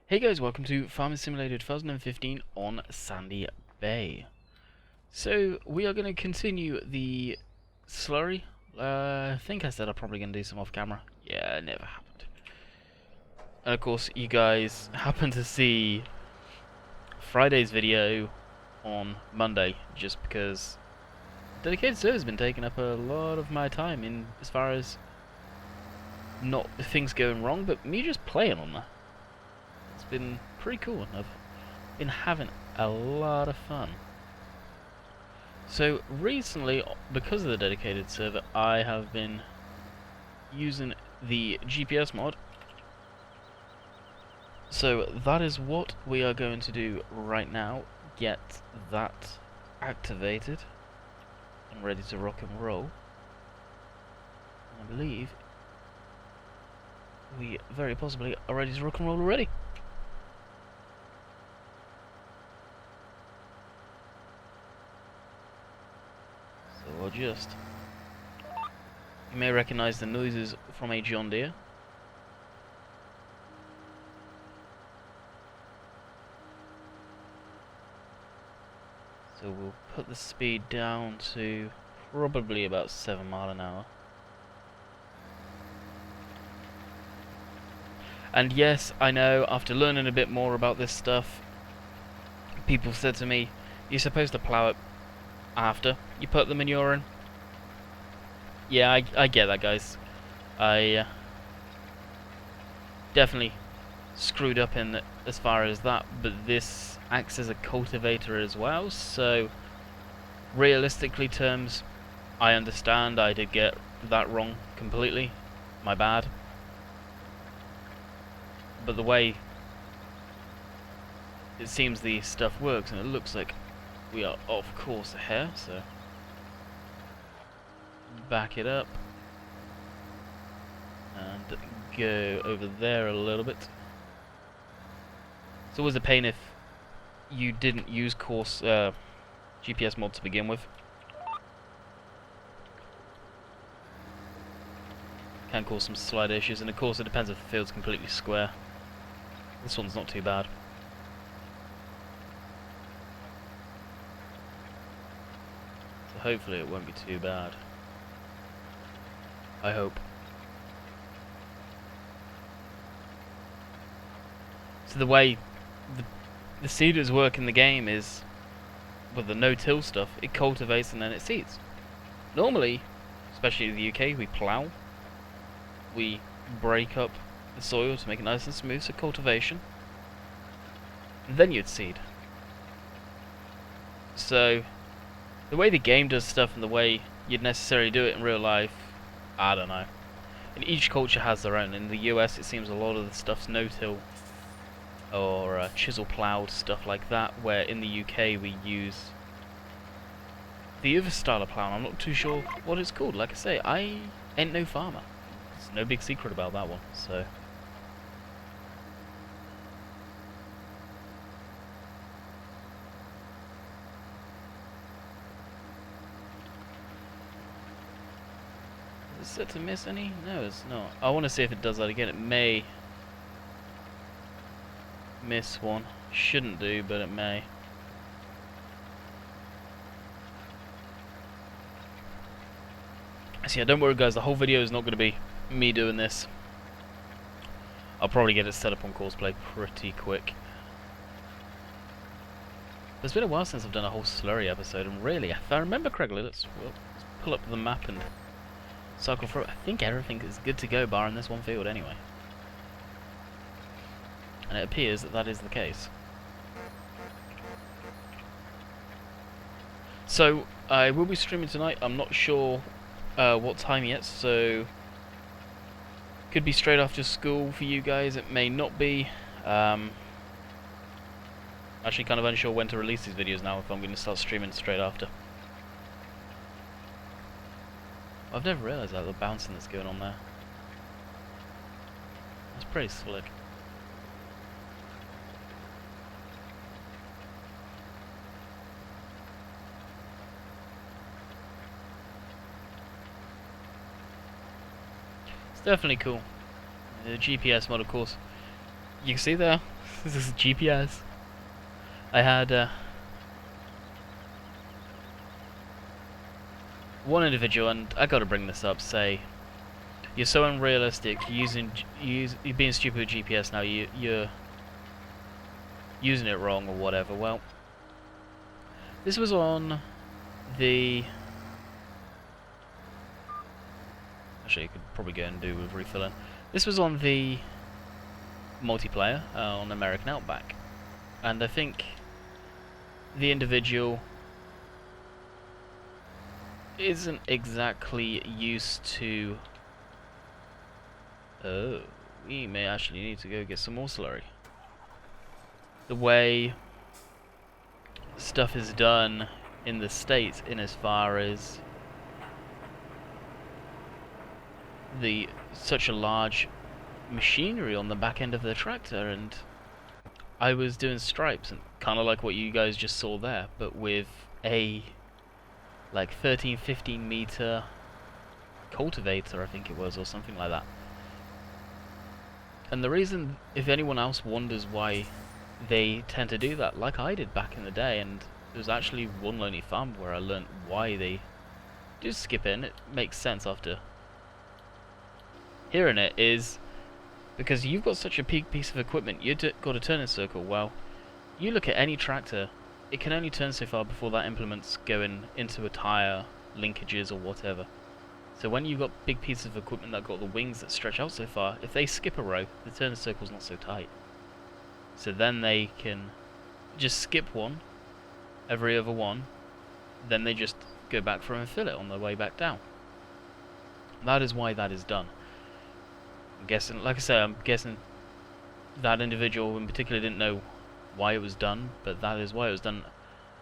Hey guys, welcome to Farming Simulator 2015 on Sandy Bay. So, we are going to continue the slurry. I think I said I'm probably going to do some off camera. Yeah, it never happened. And of course, you guys happen to see Friday's video on Monday, just because dedicated server has been taking up a lot of my time in as far as not things going wrong, but me just playing on there. It's been pretty cool, and I've been having a lot of fun. So recently, because of the dedicated server, I have been using the GPS mod. So that is what we are going to do right now. Get that activated and ready to rock and roll. And I believe we very possibly are ready to rock and roll already. Or just. You may recognize the noises from a John Deere. So we'll put the speed down to probably about 7 miles an hour. And yes, I know, after learning a bit more about this stuff, people said to me, you're supposed to plow it after you put the manure in. Yeah, I get that, guys. I definitely screwed up in as far as that, but this acts as a cultivator as well, so realistically terms, I understand I did get that wrong completely. My bad. But the way it seems the stuff works, and it looks like we are off course here, so back it up and go over there a little bit. It's always a pain if you didn't use GPS mod to begin with. Can cause some slide issues, and of course it depends if the field's completely square. This one's not too bad. Hopefully it won't be too bad. I hope. So the way the seeders work in the game is, with the no-till stuff, it cultivates and then it seeds. Normally, especially in the UK, we plough. We break up the soil to make it nice and smooth, so cultivation. And then you'd seed. So the way the game does stuff and the way you'd necessarily do it in real life, I don't know. And each culture has their own. In the US, it seems a lot of the stuff's no-till or chisel ploughed, stuff like that, where in the UK we use the other style of plough. I'm not too sure what it's called. Like I say, I ain't no farmer. There's no big secret about that one, so. Is it set to miss any? No, it's not. I want to see if it does that again. It may miss one. Shouldn't do, but it may. So yeah, don't worry guys, the whole video is not going to be me doing this. I'll probably get it set up on Courseplay pretty quick. It's been a while since I've done a whole slurry episode, and really, if I remember correctly, let's pull up the map and cycle through it. I think everything is good to go, barring this one field anyway. And it appears that that is the case. So, I will be streaming tonight. I'm not sure what time yet, so could be straight after school for you guys. It may not be. Actually kind of unsure when to release these videos now, if I'm going to start streaming straight after. I've never realised that, the bouncing that's going on there. That's pretty slick. It's definitely cool. The GPS mod, of course. You can see there, This is GPS. I had one individual, and I gotta bring this up, say, you're so unrealistic, you're being stupid with GPS now, you're using it wrong or whatever. Well, this was on the... Actually, you could probably go and do with refilling. This was on the multiplayer on American Outback, and I think the individual isn't exactly used to... Oh, we may actually need to go get some more slurry. The way stuff is done in the States, in as far as such a large machinery on the back end of the tractor, and I was doing stripes, and kind of like what you guys just saw there, but with a like 13-15 meter cultivator, I think it was, or something like that. And the reason, if anyone else wonders why they tend to do that, like I did back in the day, and there was actually one lonely farm where I learnt why they do skip it, and it makes sense after hearing it, is because you've got such a big piece of equipment, you've got a turning circle. Well, you look at any tractor, it can only turn so far before that implement's going into a tyre, linkages or whatever. So when you've got big pieces of equipment that got the wings that stretch out so far, if they skip a row, the turning circle's not so tight. So then they can just skip one, every other one, then they just go back for and fill it on their way back down. That is why that is done. I'm guessing, like I say, I'm guessing that individual in particular didn't know why it was done, but that is why it was done.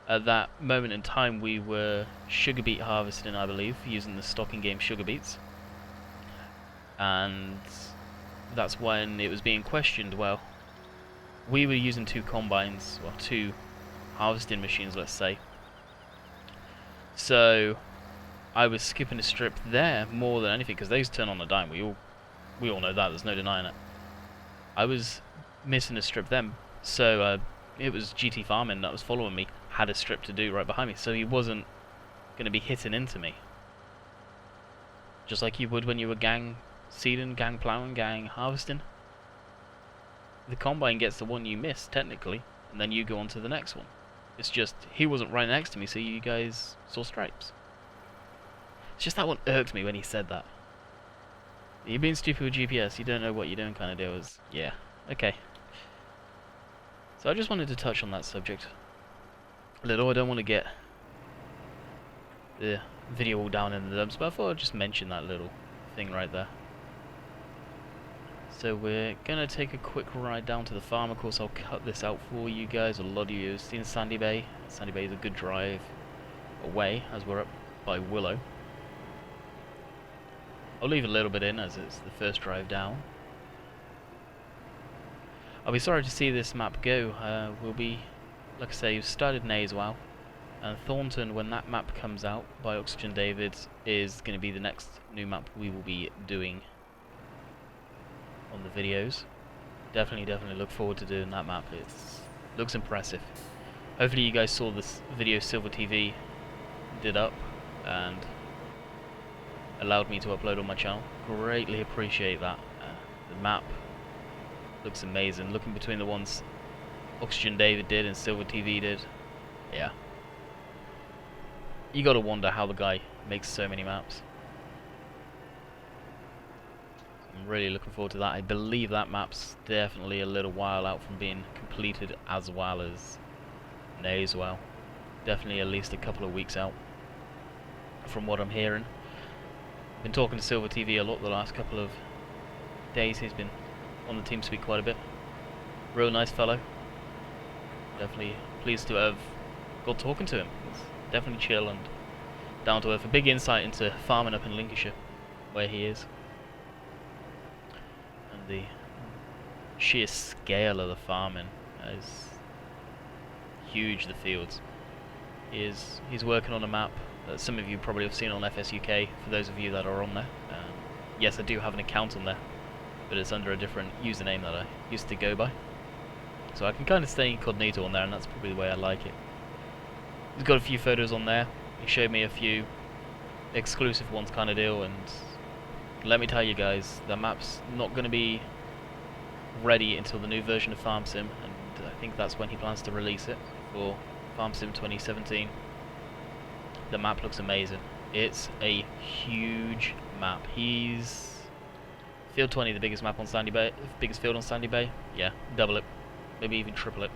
At that moment in time, we were sugar beet harvesting, I believe, using the stocking game sugar beets, and that's when it was being questioned. Well, we were using two combines, well, two harvesting machines, let's say. So I was skipping a strip there more than anything, because those turn on a dime. We all know that. There's no denying it. I was missing a strip then, so it was GT Farming that was following me, had a strip to do right behind me, so he wasn't going to be hitting into me. Just like you would when you were gang seeding, gang plowing, gang harvesting. The combine gets the one you missed, technically, and then you go on to the next one. It's just, he wasn't right next to me, so you guys saw stripes. It's just that one irked me when he said that. You're being stupid with GPS, you don't know what you're doing kind of deal. Was, yeah, okay. So I just wanted to touch on that subject a little. I don't want to get the video all down in the dumps, but I thought I'd just mention that little thing right there. So we're going to take a quick ride down to the farm. Of course, I'll cut this out for you guys. A lot of you have seen Sandy Bay. Sandy Bay is a good drive away, as we're up by Willow. I'll leave a little bit in, as it's the first drive down. I'll be sorry to see this map go. We'll be, like I say, we've started Nay as well. And Thornton, when that map comes out by Oxygen David, is going to be the next new map we will be doing on the videos. Definitely look forward to doing that map. It looks impressive. Hopefully you guys saw this video Silver TV did up and allowed me to upload on my channel. Greatly appreciate that. The map looks amazing. Looking between the ones Oxygen David did and Silver TV did, yeah. You gotta wonder how the guy makes so many maps. I'm really looking forward to that. I believe that map's definitely a little while out from being completed, as well as Nay as well. Definitely at least a couple of weeks out, from what I'm hearing. Been talking to Silver TV a lot the last couple of days. He's been on the TeamSpeak quite a bit. Real nice fellow. Definitely pleased to have got talking to him. He's definitely chill and down to earth. A big insight into farming up in Lincolnshire, where he is, and the sheer scale of the farming is huge. The fields. He's working on a map that some of you probably have seen on FSUK, for those of you that are on there. Yes, I do have an account on there, but it's under a different username that I used to go by. So I can kind of stay incognito on there, and that's probably the way I like it. He's got a few photos on there. He showed me a few exclusive ones kind of deal, and let me tell you guys, the map's not going to be ready until the new version of FarmSim, and I think that's when he plans to release it, for FarmSim 2017. The map looks amazing. It's a huge map. He's Field 20, the biggest map on Sandy Bay, biggest field on Sandy Bay. Yeah, double it, maybe even triple it.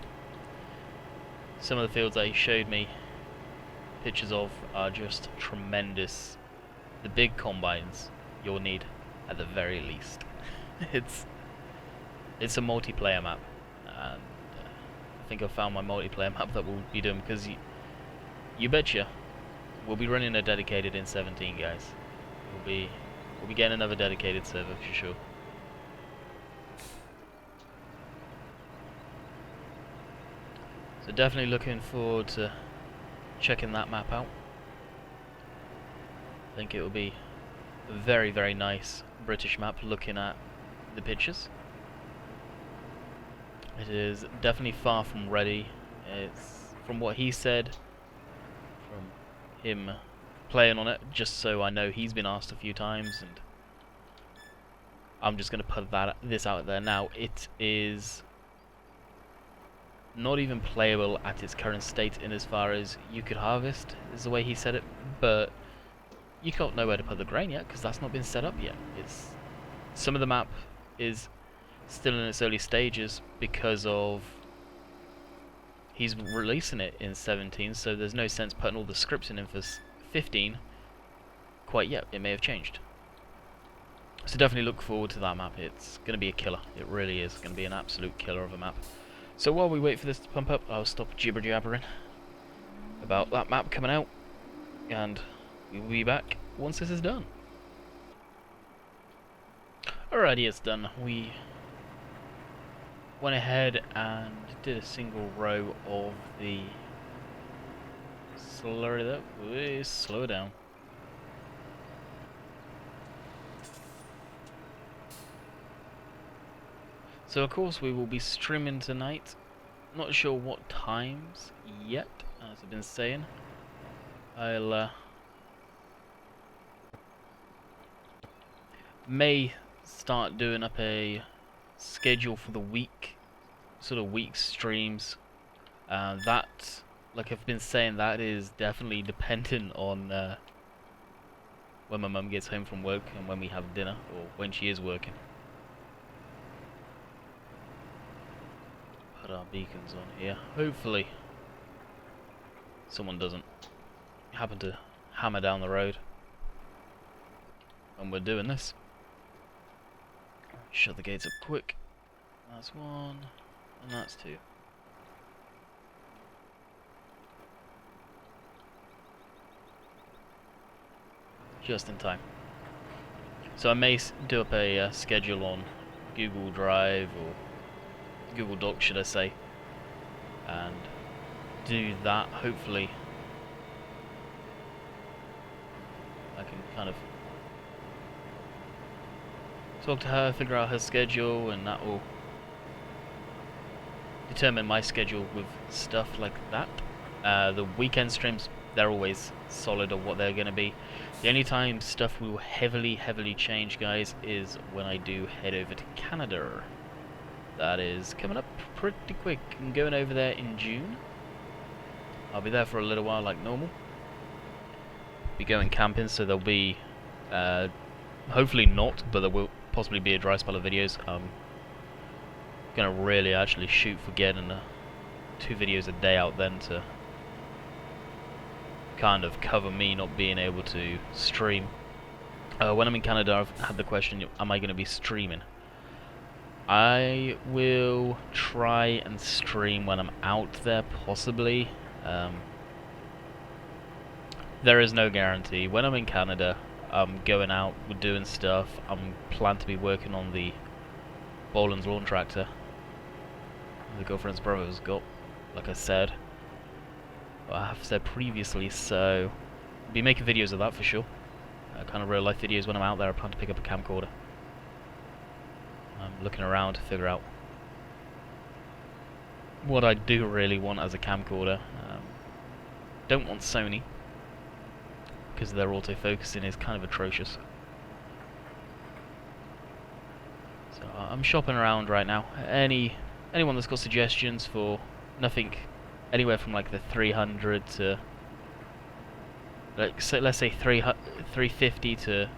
Some of the fields that he showed me pictures of are just tremendous. The big combines you'll need at the very least. it's a multiplayer map, and I think I've found my multiplayer map that we'll be doing, because you betcha we'll be running a dedicated in 17, guys. We'll be getting another dedicated server for sure. So definitely looking forward to checking that map out. I think it will be a very, very nice British map looking at the pictures. It is definitely far from ready. It's, from what he said, from him playing on it, just so I know, he's been asked a few times, and I'm just going to put this out there now. It is not even playable at its current state, in as far as you could harvest, is the way he said it, but you can't know where to put the grain yet, because that's not been set up yet. It's some of the map is still in its early stages because of he's releasing it in 17, so there's no sense putting all the scripts in for 15 quite yet. It may have changed. So definitely look forward to that map. It's going to be a killer. It really is going to be an absolute killer of a map. So while we wait for this to pump up, I'll stop jibber jabbering about that map coming out, and we'll be back once this is done. Alrighty, it's done. We went ahead and did a single row of the slurry. That way, slow down. So of course we will be streaming tonight. Not sure what times yet, as I've been saying. I'll may start doing up a schedule for the week, sort of week streams. That, like I've been saying, that is definitely dependent on when my mum gets home from work and when we have dinner, or when she is working. Put our beacons on here. Hopefully someone doesn't happen to hammer down the road when we're doing this. Shut the gates up quick. That's one, and that's two. Just in time. So I may do up a schedule on Google Drive, or Google Docs should I say, and do that. Hopefully I can kind of talk to her, figure out her schedule, and that will determine my schedule with stuff like that. The weekend streams, they're always solid of what they're going to be. The only time stuff will heavily change, guys, is when I do head over to Canada. That is coming up pretty quick. I'm going over there in June. I'll be there for a little while like normal. Be going camping, so there'll be hopefully not, but there will possibly be a dry spell of videos. I'm gonna really actually shoot for getting 2 videos a day out then, to kind of cover me not being able to stream. When I'm in Canada, I've had the question, am I going to be streaming? I will try and stream when I'm out there, possibly. There is no guarantee. When I'm in Canada, I'm going out, we're doing stuff. I'm planning to be working on the Boland's lawn tractor the girlfriend's brother's got, like I said. I have said previously, so I'll be making videos of that for sure. Kind of real life videos when I'm out there. I plan to pick up a camcorder. I'm looking around to figure out what I do really want as a camcorder. Don't want Sony, because their autofocusing is kind of atrocious. So I'm shopping around right now. Anyone that's got suggestions for nothing, anywhere from like the 300 to, like, so let's say 350 to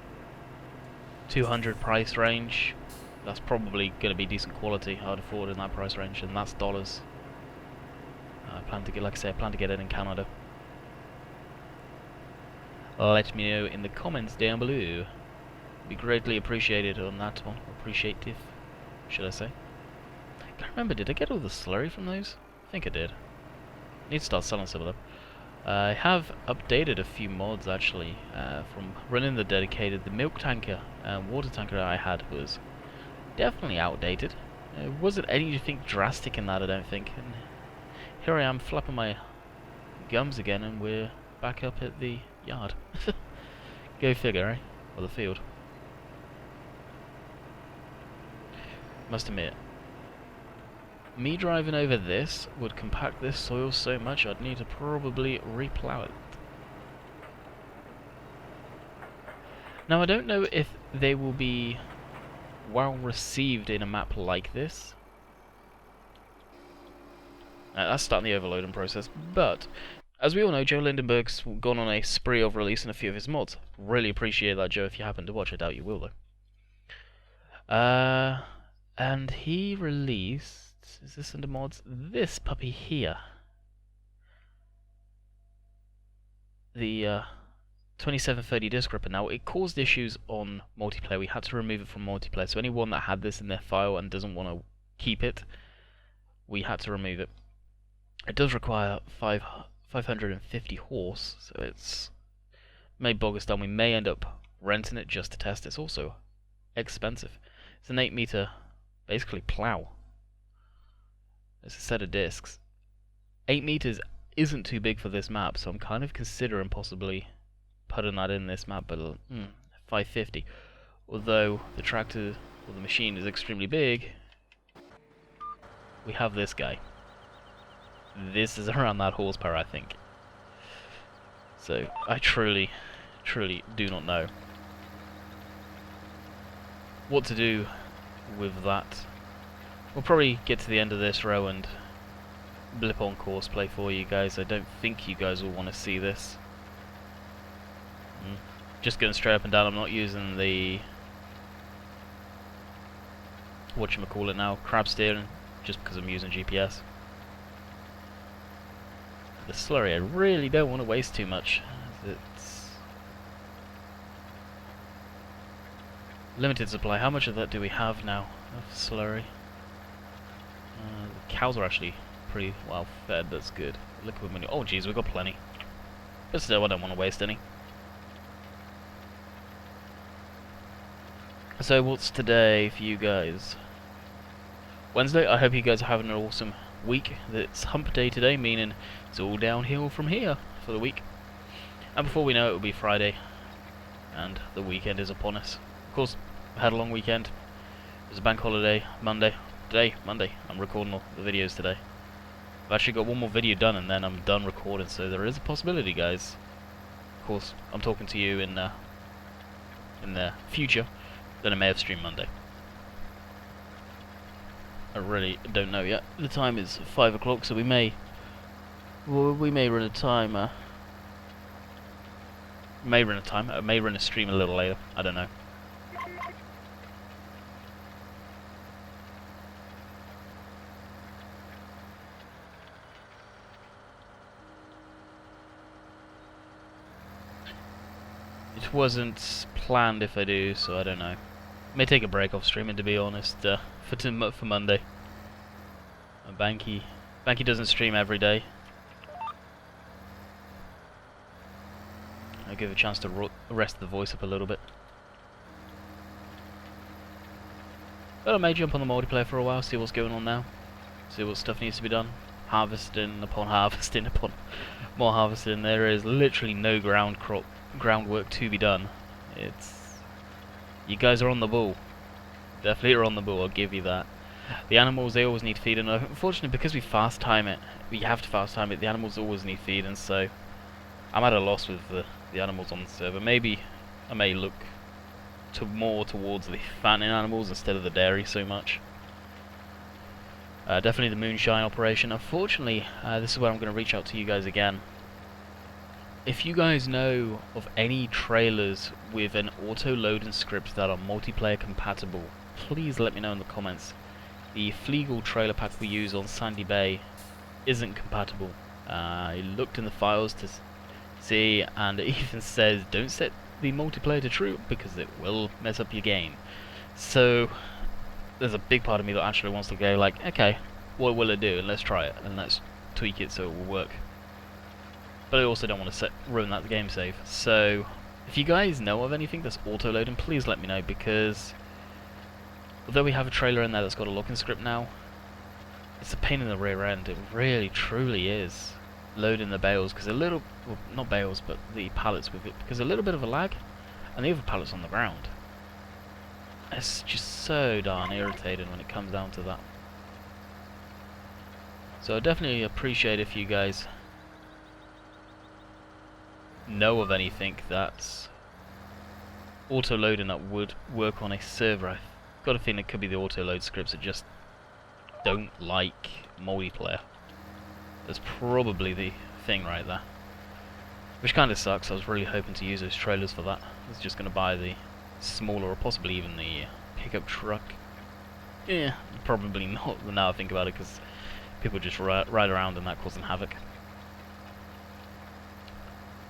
200 price range, that's probably going to be decent quality. I'd afford in that price range, and that's dollars. I plan to get, like I say, I plan to get it in Canada. Let me know in the comments down below. Be greatly appreciated on that one. Appreciative, should I say? I can't remember, did I get all the slurry from those? I think I did. I need to start selling some of them. I have updated a few mods actually, from running the dedicated. The milk tanker and water tanker I had was definitely outdated. It wasn't anything drastic in that, I don't think. And here I am flapping my gums again, and we're back up at the yard. Go figure, eh? Or the field. Must admit, me driving over this would compact this soil so much I'd need to probably replow it. Now I don't know if they will be well received in a map like this. That's starting the overloading process, but as we all know, Joe Lindenberg's gone on a spree of releasing a few of his mods. Really appreciate that, Joe, if you happen to watch. I doubt you will, though. And he released, is this under mods? This puppy here. The 2730 disc ripper. Now, it caused issues on multiplayer. We had to remove it from multiplayer. So anyone that had this in their file and doesn't want to keep it, we had to remove it. It does require 550 horse, so it's may bog us down. We may end up renting it just to test. It's also expensive. It's an 8 meter, basically plow. It's a set of discs. 8 meters isn't too big for this map, so I'm kind of considering possibly putting that in this map, but 550. Although the tractor or the machine is extremely big, we have this guy. This is around that horsepower, I think. So I truly do not know what to do with that. We'll probably get to the end of this row and blip on Courseplay for you guys. I don't think you guys will want to see this. Just going straight up and down. I'm not using the whatchamacallit now, crab steering, just because I'm using GPS. The slurry, I really don't want to waste too much. It's limited supply. How much of that do we have now of slurry? The cows are actually pretty well fed. That's good. Liquid manure. Oh geez, we've got plenty. But still, I don't want to waste any. So what's today for you guys? Wednesday. I hope you guys are having an awesome week. It's hump day today, meaning it's all downhill from here for the week. And before we know it, will be Friday, and the weekend is upon us. Of course, I had a long weekend. It was a bank holiday, Monday. Today, Monday, I'm recording all the videos today. I've actually got one more video done, and then I'm done recording, so there is a possibility, guys. Of course, I'm talking to you in the future, then I may have streamed Monday. I really don't know yet. The time is 5 o'clock, so we may run a time. I may run a stream a little later. I don't know. It wasn't planned if I do, so I don't know. May take a break off streaming, to be honest, for Monday. Banky doesn't stream every day. I'll give a chance to rest the voice up a little bit. But I may jump on the multiplayer for a while, see what's going on now, see what stuff needs to be done. Harvesting upon harvesting upon more harvesting. There is literally no groundwork to be done. You guys are on the ball. Definitely are on the ball, I'll give you that. The animals, they always need feeding. Unfortunately, because we fast time it, we have to fast time it, the animals always need feeding, so I'm at a loss with the animals on the server. Maybe I may look more towards the fattening animals instead of the dairy so much. Definitely the moonshine operation. Unfortunately, this is where I'm going to reach out to you guys again. If you guys know of any trailers with an auto-loading script that are multiplayer compatible, please let me know in the comments. The Fleagle trailer pack we use on Sandy Bay isn't compatible. I looked in the files to see, and it even says don't set the multiplayer to true because it will mess up your game. So there's a big part of me that actually wants to go like, okay, what will it do? And let's try it and let's tweak it so it will work. But I also don't want to ruin that game save. So if you guys know of anything that's auto-loading, please let me know, because although we have a trailer in there that's got a locking script now, it's a pain in the rear end. It really, truly is. Loading the bales, because a little, well, not bales, but the pallets with it, because a little bit of a lag, and the other pallets on the ground. It's just so darn irritating when it comes down to that. So I definitely appreciate if you guys know of anything that's auto-loading that would work on a server. I've got a feeling it could be the auto-load scripts that just don't like multiplayer. That's probably the thing right there. Which kind of sucks. I was really hoping to use those trailers for that. I was just going to buy the smaller, or possibly even the pickup truck. Yeah, probably not now I think about it, because people just ride around and that causing havoc.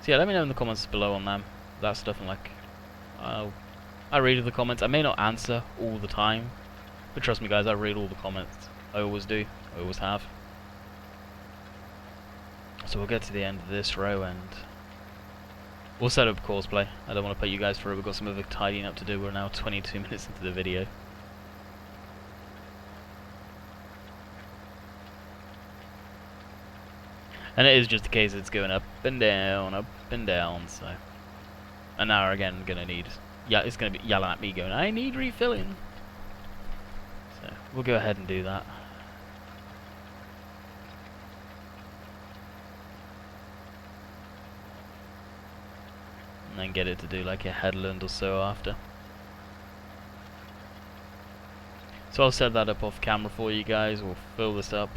So yeah, let me know in the comments below on that stuff, and like, I read the comments. I may not answer all the time, but trust me guys, I read all the comments. I always do. I always have. So we'll get to the end of this row and we'll set up cosplay. I don't want to put you guys through. We've got some other tidying up to do. We're now 22 minutes into the video. And it is just a case it's going up and down, so. And now again, gonna need, yeah, it's gonna be yelling at me going, I need refilling. So we'll go ahead and do that. And then get it to do like a headland or so after. So I'll set that up off camera for you guys. We'll fill this up.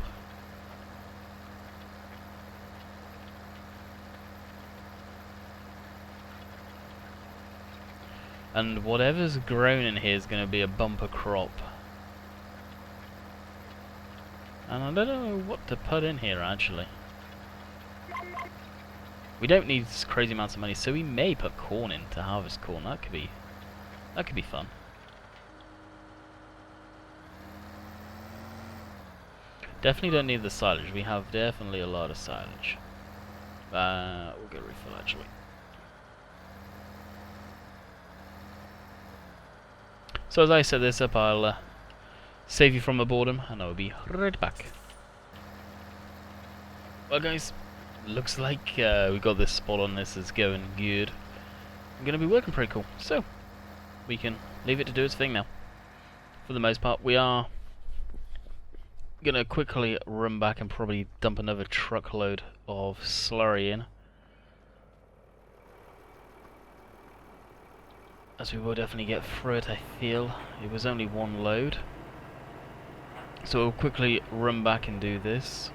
And whatever's grown in here is going to be a bumper crop. And I don't know what to put in here actually. We don't need crazy amounts of money, so we may put corn in to harvest corn. That could be fun. Definitely don't need the silage. We have definitely a lot of silage. We'll get a refill actually. So as I set this up, I'll save you from the boredom, and I'll be right back. Well guys, looks like we got this spot on. This is going good. I'm going to be working pretty cool, so we can leave it to do its thing now. For the most part, we are going to quickly run back and probably dump another truckload of slurry in, as we will definitely get through it. I feel it was only one load, so we'll quickly run back and do this.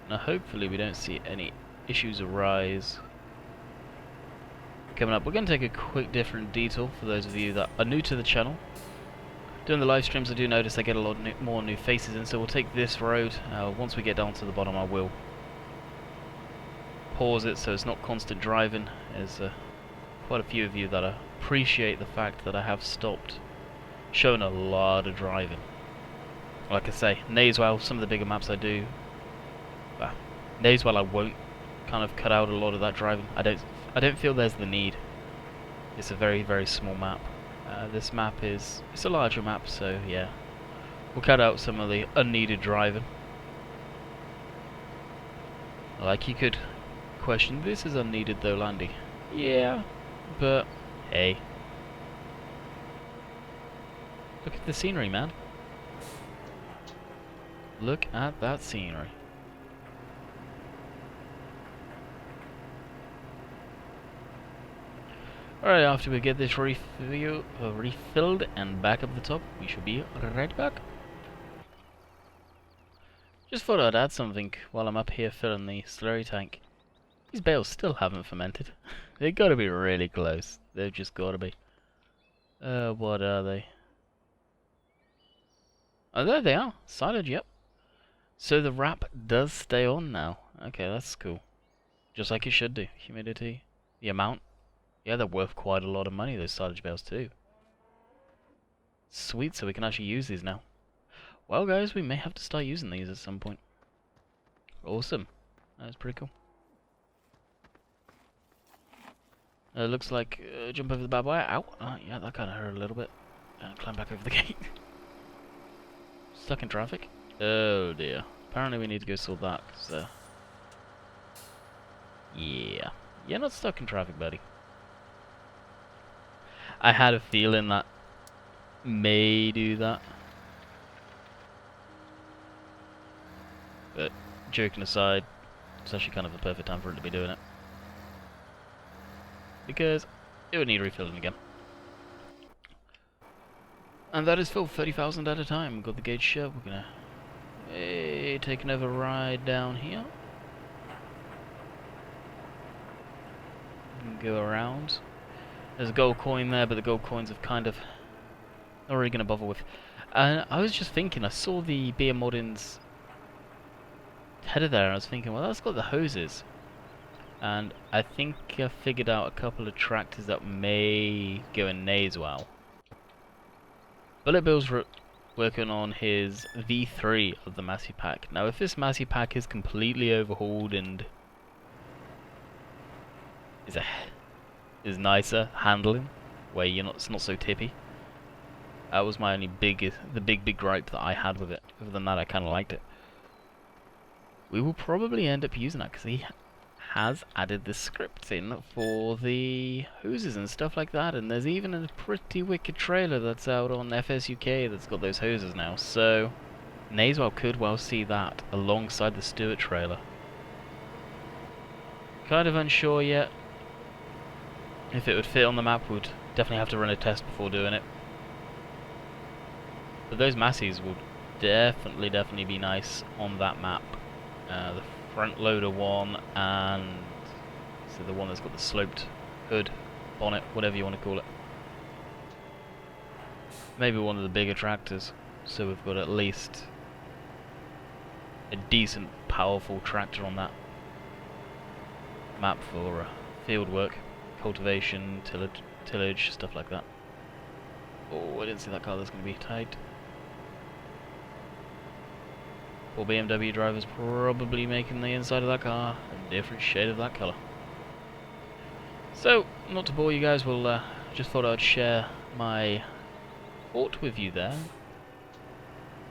Now hopefully we don't see any issues arise. Coming up, we're going to take a quick different detour for those of you that are new to the channel. Doing the live streams, I do notice I get a lot more new faces in, so we'll take this road. Once we get down to the bottom, I will pause it so it's not constant driving. There's quite a few of you that appreciate the fact that I have stopped showing a lot of driving. Like I say, Nazewell, some of the bigger maps I do, Nazewell I won't kind of cut out a lot of that driving. I don't feel there's the need. It's a very, very small map. This map it's a larger map, so yeah, we'll cut out some of the unneeded driving. Like, you could question, this is unneeded though, Landy. Yeah, but hey, look at the scenery, man. Look at that scenery. Alright, after we get this refilled and back up the top, we should be right back. Just thought I'd add something while I'm up here filling the slurry tank. These bales still haven't fermented. They've got to be really close. They've just got to be. What are they? Oh, there they are. Silage, yep. So the wrap does stay on now. Okay, that's cool. Just like it should do. Humidity, the amount. Yeah, they're worth quite a lot of money, those silage bales too. Sweet, so we can actually use these now. Well guys, we may have to start using these at some point. Awesome. That's pretty cool. Looks like jump over the barbed wire. Ow. Yeah, that kind of hurt a little bit. Climb back over the gate. Stuck in traffic. Oh dear. Apparently we need to go sort that. Cause, yeah. You're not stuck in traffic, buddy. I had a feeling that may do that. But joking aside, it's actually kind of the perfect time for it to be doing it. Because it would need refilling again. And that is filled 30,000 at a time. Got the gauge shut. We're gonna take another ride down here. And go around. There's a gold coin there, but the gold coins have kind of not really gonna bother with. I was just thinking, I saw the BM Modding's header there, and I was thinking, well, that's got the hoses. And I think I figured out a couple of tractors that may go in Nays well. Bullet Bill's working on his V3 of the Massey Pack. Now, if this Massey Pack is completely overhauled and is nicer handling, where it's not so tippy, that was my only the big gripe that I had with it. Other than that, I kind of liked it. We will probably end up using that because he has added the scripts in for the hoses and stuff like that, and there's even a pretty wicked trailer that's out on FSUK that's got those hoses now, so Nayswell could well see that alongside the Stewart trailer. Kind of unsure yet if it would fit on the map. Would definitely have to run a test before doing it, but those Masseys will definitely be nice on that map. The front loader one, and so the one that's got the sloped hood, bonnet, whatever you want to call it. Maybe one of the bigger tractors, so we've got at least a decent, powerful tractor on that map for field work, cultivation, tillage, stuff like that. Oh, I didn't see that car. That's going to be tight. Or BMW drivers probably making the inside of that car a different shade of that colour. So, not to bore you guys, just thought I'd share my thought with you there,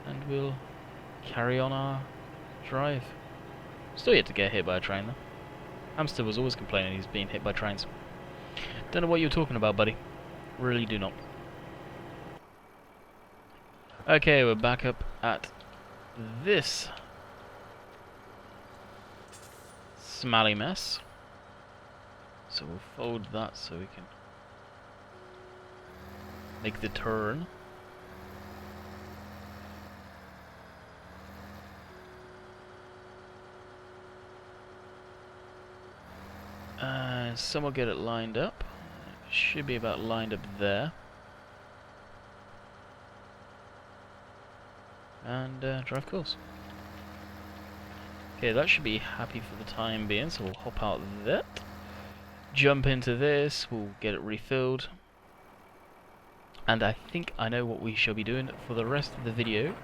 and we'll carry on our drive. Still yet to get hit by a train though. Hamster was always complaining he's being hit by trains. Don't know what you're talking about, buddy. Really do not. Okay, we're back up at this smelly mess, so we'll fold that so we can make the turn. Some will get it lined up. It should be about lined up there. And drive course. Okay, that should be happy for the time being, so we'll hop out of that. Jump into this, we'll get it refilled. And I think I know what we shall be doing for the rest of the video,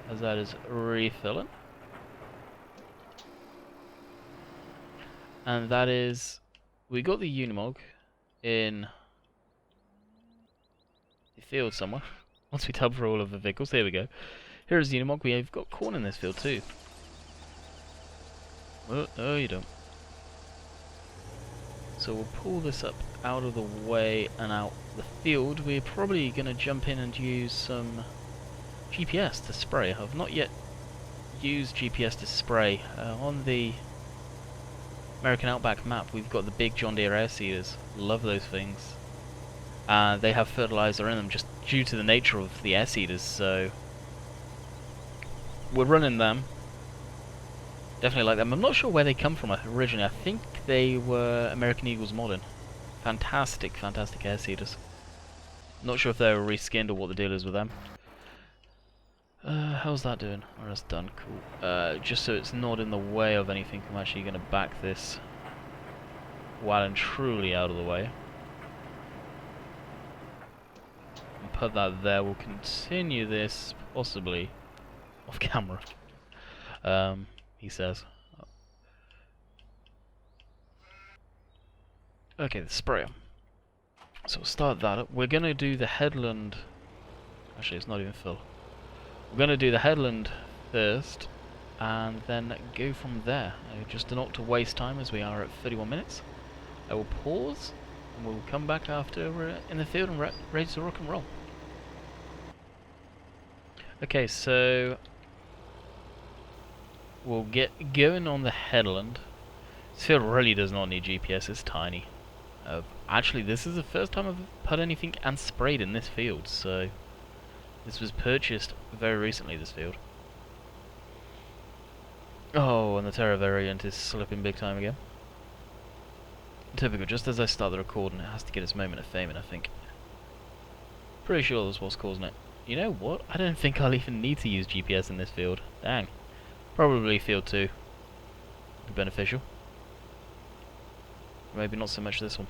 as that is refilling. And that is, we got the Unimog in the field somewhere. Once we tab for all of the vehicles, there we go. Here's the Unimog. We've got corn in this field too. Oh, no you don't. So we'll pull this up out of the way and out the field. We're probably going to jump in and use some GPS to spray. I've not yet used GPS to spray. On the American Outback map, we've got the big John Deere air seeders. Love those things. They have fertilizer in them just due to the nature of the air seeders, so we're running them. Definitely like them. I'm not sure where they come from originally. I think they were American Eagles Modern. Fantastic, fantastic air seeders. Not sure if they were reskinned or what the deal is with them. How's that doing? Oh, that's done. Cool. Just so it's not in the way of anything, I'm actually going to back this well and truly out of the way. And put that there. We'll continue this, possibly, off camera. He says. Okay, the sprayer. So we'll start that up. We're going to do the headland. Actually, it's not even full. We're going to do the headland first, and then go from there. Just not to waste time, as we are at 31 minutes. I will pause, and we'll come back after we're in the field and ready to rock and roll. Okay, so we'll get going on the headland. This field really does not need GPS, it's tiny. Actually, this is the first time I've put anything and sprayed in this field, so this was purchased very recently, this field. Oh, and the Terra variant is slipping big time again. Typical, just as I start the recording, it has to get its moment of fame, and I think. Pretty sure that's what's causing it. You know what? I don't think I'll even need to use GPS in this field. Dang. Probably field 2. Be beneficial. Maybe not so much this one.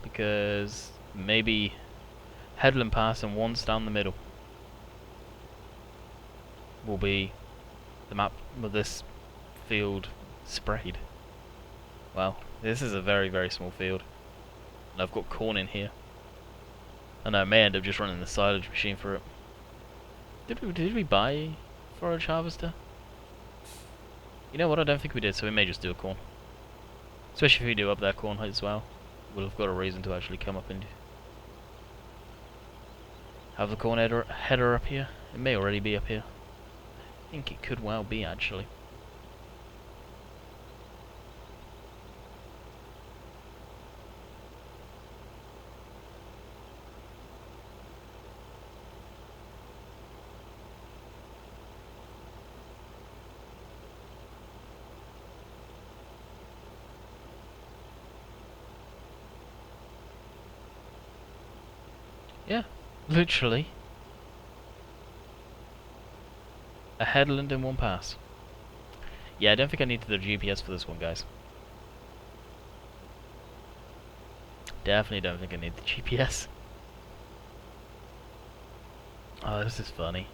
Because maybe Headland Pass and once down the middle will be the map with this field sprayed. Wow, this is a very, very small field. And I've got corn in here. And I may end up just running the silage machine for it. Did we buy forage harvester? You know what, I don't think we did, so we may just do a corn. Especially if we do up that corn as well. We'll have got a reason to actually come up and have the corn header up here. It may already be up here. I think it could well be, actually. Yeah, literally a headland in one pass. Yeah, I don't think I need the GPS for this one, guys. Definitely don't think I need the GPS. Oh, this is funny.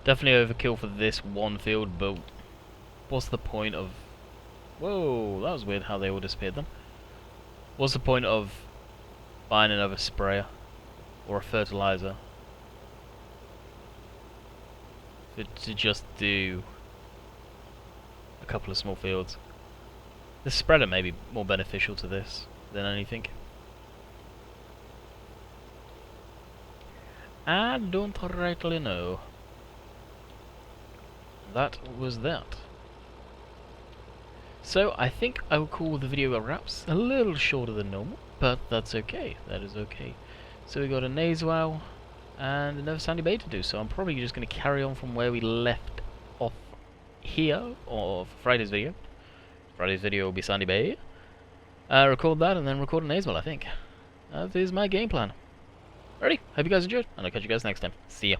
Definitely overkill for this one field, but what's the point of... Whoa, that was weird how they all disappeared then. What's the point of buying another sprayer or a fertilizer to just do a couple of small fields? The spreader may be more beneficial to this than anything. I don't rightly know. That was that. So I think I will call the video a wraps. A little shorter than normal, but that's okay. That is okay. So we got a Nasewell and another Sandy Bay to do. So I'm probably just going to carry on from where we left off here, or Friday's video. Friday's video will be Sandy Bay. Record that and then record a Nasewell, I think. That is my game plan. Alrighty, hope you guys enjoyed, and I'll catch you guys next time. See ya.